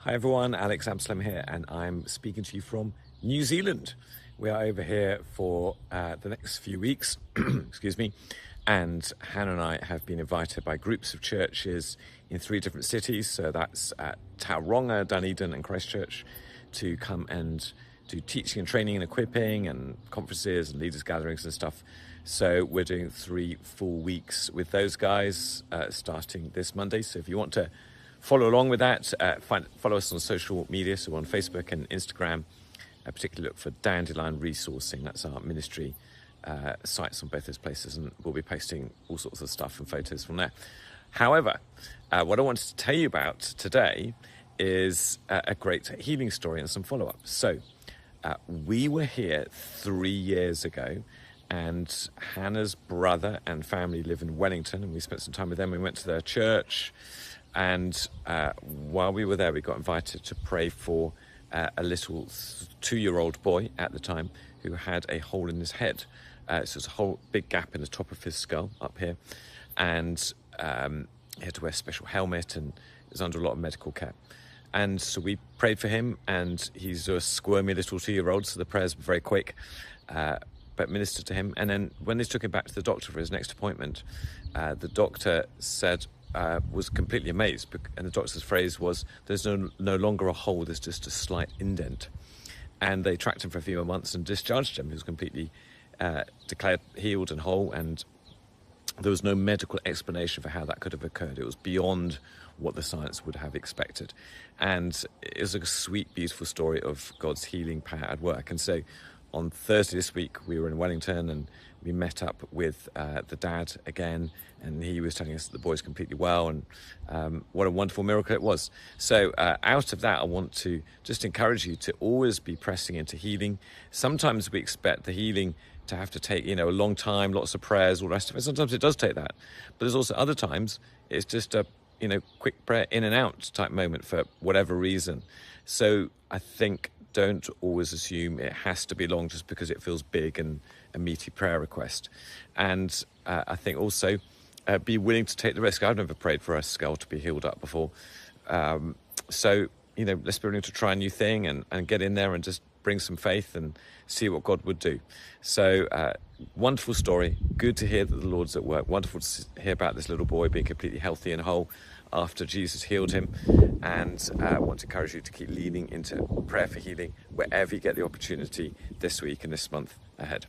Hi everyone, Alex Absalom here, and I'm speaking to you from New Zealand. We are over here for the next few weeks, excuse me, and Hannah and I have been invited by groups of churches in 3 different cities, so that's at Tauranga, Dunedin and Christchurch, to come and do teaching and training and equipping and conferences and leaders gatherings and stuff. So we're doing 3 full weeks with those guys starting this Monday. So if you want to follow along with that, follow us on social media, so on Facebook and Instagram. Particularly look for Dandelion Resourcing. That's our ministry sites on both those places, and we'll be posting all sorts of stuff and photos from there. However, what I wanted to tell you about today is a great healing story and some follow-up. So we were here 3 years ago, and Hannah's brother and family live in Wellington, and we spent some time with them. We went to their church, and while we were there, we got invited to pray for a little 2-year-old boy at the time who had a hole in his head. So there's a whole big gap in the top of his skull up here, and he had to wear a special helmet and was under a lot of medical care. And so we prayed for him, and he's a squirmy little 2-year-old, so the prayers were very quick, but ministered to him. And then when they took him back to the doctor for his next appointment, the doctor said, was completely amazed, and the doctor's phrase was, "There's no longer a hole, there's just a slight indent." And they tracked him for a few more months and discharged him. He was completely declared healed and whole, and there was no medical explanation for how that could have occurred. It was beyond what the science would have expected. And it was a sweet, beautiful story of God's healing power at work. And so on Thursday this week, we were in Wellington, and we met up with the dad again, and he was telling us that the boy's completely well, and what a wonderful miracle it was. So out of that, I want to just encourage you to always be pressing into healing. Sometimes we expect the healing to have to take, a long time, lots of prayers, all the rest of it. Sometimes it does take that. But there's also other times it's just a, quick prayer in and out type moment for whatever reason. So I think don't always assume it has to be long just because it feels big and a meaty prayer request. And I think also be willing to take the risk. I've never prayed for a skull to be healed up before. So, let's be willing to try a new thing and get in there and just bring some faith and see what God would do. So wonderful story. Good to hear that the Lord's at work. Wonderful to hear about this little boy being completely healthy and whole after Jesus healed him. And I want to encourage you to keep leaning into prayer for healing wherever you get the opportunity this week and this month ahead.